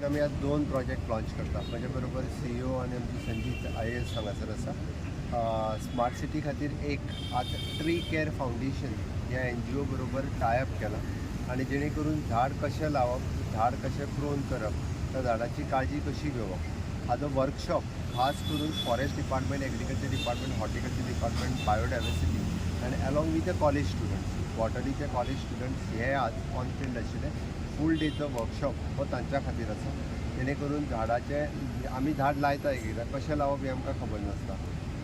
आम्ही आज 2 project launch करता. माझ्या बरोबर CEO आणि आमची संजीत IAS हांगासर आसा. स्मार्ट सिटी खातीर एक आज ट्री केअर फाउंडेशन ह्या NGO बरोबर टायअप केला आणि जेणे करून झाड कशें लावप, झाड कशें प्रोन करप, त्या झाडाची काळजी कशी घेवप हाचो वर्कशॉप खास करून forest department, agriculture department, horticulture department, biodiversity आनी along with the college students, वॉटरीचे कॉलेज स्टुडंट्स हे आज ऑन फील्ड आशिल्ले. फूल डेचो वर्कशॉप हो तांच्या खातीर आसा. जेणे करून झाडाचे आमी झाड लायता एकदां कशें लावप हें आमकां खबर नासता.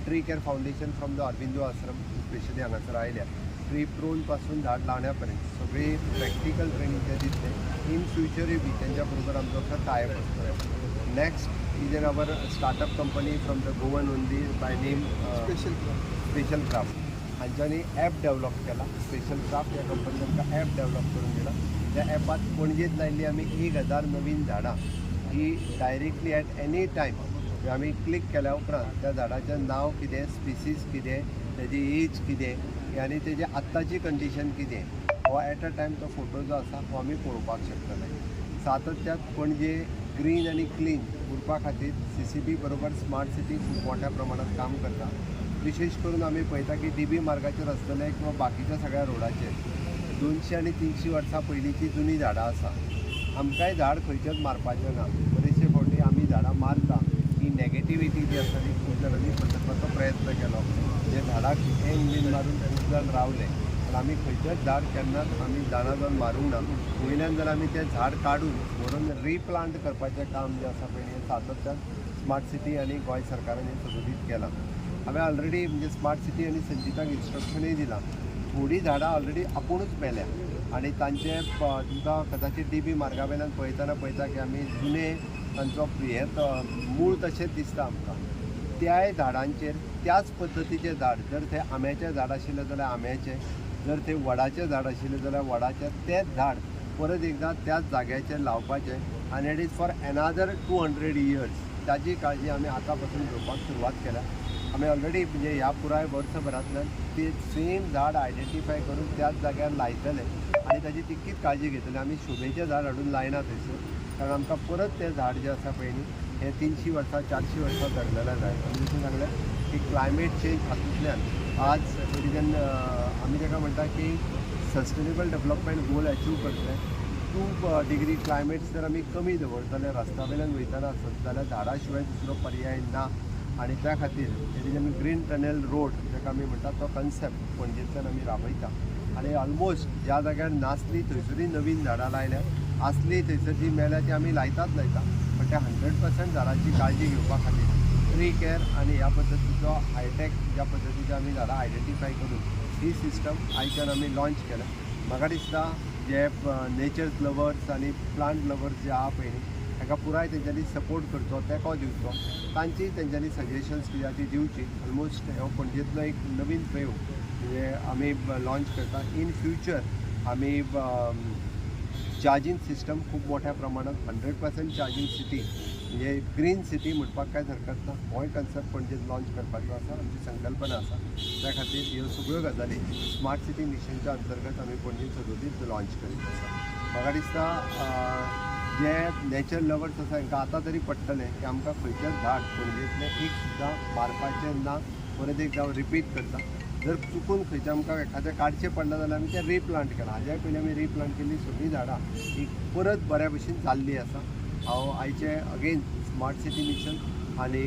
Tree care foundation from the Aurobindo Ashram specially हांगासर आयल्या. ट्री प्रोन पासून झाड लावण्यापर्यंत सगळी प्रॅक्टिकल ट्रेनिंग ते दितले. इन फ्युचरय बी तेंच्या बरोबर आमचो टायअप आसतलो. Next is an our startup company from the Goan only by name special craft. हांच्यांनी ॲप डेवलप केला. स्पेशल क्राफ्ट ह्या कंपनीन आमकां ॲप डेवलप करून दिला. त्या ॲपात पणजेंत लायिल्ली आमी 1000 नवीन झाडां ही डायरेक्टली ॲट एनी टायम आमी क्लिक केल्या उपरांत त्या झाडाचें नांव कितें, स्पिसीस कितें, तेजी एज कितें आनी तेजी आत्ताची कंडिशन कितें हो ॲट अ टायम तो फोटो जो आसा हो आमी पळोवपाक शकतले. सातत्यात पणजे ग्रीन आनी क्लीन उरपा खातीर CCB बरोबर स्मार्ट सिटी खूब मोठ्या प्रमाणात काम करता. विशेष करून आमी पळयता की DB मार्गाचेर आसतले किंवा बाकीच्या सगळ्या रोडाचेर 200 आनी 300 वर्सां पयलींची जुनी झाडां आसा. आमकांय झाड खंयचेंच मारपाचें ना. बरेचशे फावटी आमी झाडां मारता ही नॅगेटिविटी जी आसा ती खूब जाणांनी बदलपाचो प्रयत्न केलो. जे झाडाक एंग बीन मारून खूब जाण रावले, पण आमी खंयचेंच झाड केन्नाच आमी जाणा जावन मारूंक ना. वयल्यान जर आमी तें झाड काडून व्हरून रिप्लांट करपाचें काम जें आसा पळय हें सातत्यान स्मार्ट सिटी आनी गोंय सरकारान हें सगळीत केलां. हांवें ऑलरेडी म्हणजे स्मार्ट सिटी आनी संजिताक इन्स्ट्रक्शनूय दिलां. थोडीं झाडां ऑलरेडी आपुणूच मेल्या आनी तांचे तुमकां कदाचित DB मार्गा वयल्यान पळयतना की आमी जुने तांचो हे मूळ तशेंच दिसता आमकां. त्याय झाडांचेर त्याच पद्दतीचें झाड, जर थंय आंब्याचें झाड आशिल्लें जाल्यार आंब्याचें, जर थंय वडाचें झाड आशिल्लें जाल्यार वडाचें तेंच झाड परत एकदां त्याच जाग्याचेर लावपाचें आनी it is for another 200 years. ताजी काळजी आमी आतां पासून घेवपाक सुरवात केल्या. आमी ऑलरेडी म्हणजे ह्या पुराय वर्सभरांतल्यान ते सेम झाड आयडेंटिफाय करून त्याच जाग्यार लायतले आनी ताजी तितकीच काळजी घेतली. आमी शोभेचें झाड हाडून लायना थंयसर, कारण आमकां परत तें झाड जें आसा पळय न्ही हें 300 वर्सां 400 वर्सां जगलेलें जाय. आमी जशें सांगलें की क्लायमेट चेंज हातूंतल्यान आज रिजन आमी ताका म्हणटा की सस्टेनेबल डेवलपमेंट गोल अचीव करतले. 2 डिग्री क्लायमेट जर आमी कमी दवरतले रस्त्या वयल्यान वयतना आसत जाल्यार झाडां शिवाय दुसरो पर्याय ना. आनी त्या खातीर आमी ग्रीन टनल रोड जाका आमी म्हणटा तो कन्सेप्ट पणजेंतल्यान आमी राबयता. आनी ऑलमोस्ट ज्या जाग्यार नासली थंयसरूय नवीन झाडां लायल्या. आसली थंयसर जी मेल्या ती आमी लायता. पण त्या 100% झाडांची काळजी घेवपा खातीर ट्री केअर आनी ह्या पद्दतीचो हायटेक ज्या पद्दतीचे आमी झाडां आयडेंटिफाय करून ही सिस्टम आयच्यान आमी लॉन्च केल्या. म्हाका दिसता जे नेचर लवर्स आनी प्लांट लवर्स जे आहा पळय न्ही ताका पुराय तेंच्यांनी सपोर्ट करचो, तेंको दिवचो. तांची तेंच्यांनी सजेशन्स कितें ती दिवची. ऑलमोस्ट हो पणजेंतलो एक नवीन प्रयोग म्हणजे आमी लॉन्च करता. इन फ्युचर आमी चार्जींग सिस्टम खूब मोठ्या प्रमाणात 100% चार्जींग सिटी म्हणजे ग्रीन सिटी म्हणपाक कांयच हरकत ना. होय कन्सेप्ट पणजेंत लॉन्च करपाचो आसा. आमची संकल्पना आसा. त्या खातीर ह्यो सगळ्यो गजाली स्मार्ट सिटी मिशनच्या अंतर्गत आमी पणजेंत सदोदीत लॉन्च करीत आसा. म्हाका दिसता जे नेचर लवर्स आसा तांकां आतां तरी पडटलें की आमकां खंयचेंच झाड पणजेंतलें एक सुद्दां मारपाचें ना. परत एकदां रिपीट करता, जर चुकून खंयचें आमकां एखादें काडचें पडना जाल्यार आमी तें रिप्लांट केलां. हाज्याय पयलीं आमी रिप्लांट केल्ली सगळीं झाडां ही परत बऱ्या भशेन जाल्लीं आसा. हांव आयचे अगेन स्मार्ट सिटी मिशन आनी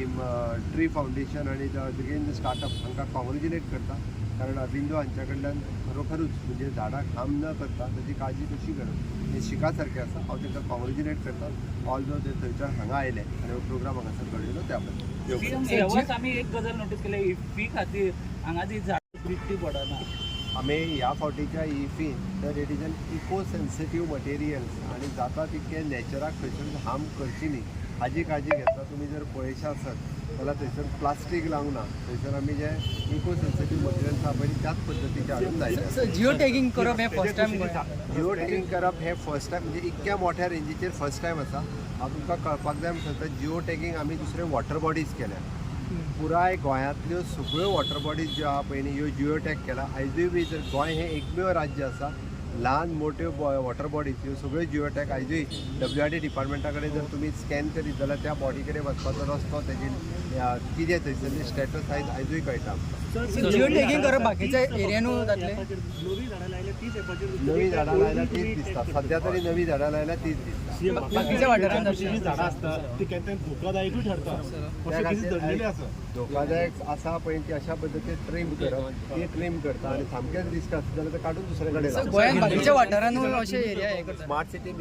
ट्री फाउंडेशन आनी अगेन स्टार्टअप हांकां कॉंग्रेच्युलेट करता. कारण अरविंदो हांच्या कडल्यान खरोखरूच म्हणजे झाडां खाम न करता ताची काळजी कशी करप हें शिका सारकें आसा. हांव तांकां कॉंग्रेच्युलेट करता. ऑल दो ते थंयच्यान हांगा आयले आनी हो प्रोग्राम हांगासर घडयलो त्या बद्दल. आमी एक गजाल नोटीस केल्या इफ्फी खातीर हांगा जी झाडां विकती पडना. आमी ह्या फावटीच्या इफ्फीन तर it is an eco sensitive materials आनी जाता तितके नॅचराक खंयसर हार्म करची न्ही हाजी काळजी घेता. तुमी जर पळयशा आसत जाल्यार थंयसर प्लास्टीक लावंक ना. थंयसर आमी जे इको सेन्सिटीव मटेरियल्स आहा पळय त्याच पद्दतीचे हाडून लायले. जिओ टॅगिंग करप हें फर्स्ट टायम जिओ टॅगिंग करप हें फर्स्ट टायम म्हणजे इतक्या मोठ्या रेंजीचेर फर्स्ट टायम आसा. हांव तुमकां कळपाक जाय म्हणटा जिओ टॅगिंग आमी दुसरे वॉटर बॉडीज केल्या. पुराय गोंयांतल्यो सगळ्यो वॉटर बॉडीज ज्यो आहा पळय न्ही ह्यो जिओ टॅग केला. आयजूय बी जर गोंय हें एकमेव राज्य आसा ल्हान मोठ्यो वॉटर बॉडीज ह्यो सगळ्यो जिओटॅग आयजूय WRD डिपार्टमेंटा कडेन जर तुमी स्कॅन करीत जाल्यार त्या बॉडी कडेन वचपाचो रस्तो तेजी कितें थंयसरली स्टेटस आयजूय कळटा. जिओ टॅगिंग करप बाकीच्या एरियानू जातले. नवी झाडां लायल्या तीच दिसता, सध्या तरी नवी झाडां लायल्या तीच दिसता. बाकीच्या वाठारांत जी झाडां आसता ती केन्ना धोकादायकूय ठरता. त्या खातीर धोकादायक आसा पळय ती अशा पद्दतीन ट्रीम करप, ती ट्रीम करता आनी सामकेंच रिस्क आसता जाल्यार ते काडून दुसरे कडेन गोंयांत बाकीच्या वाठारांत अशे एरिया हे करता. Smart city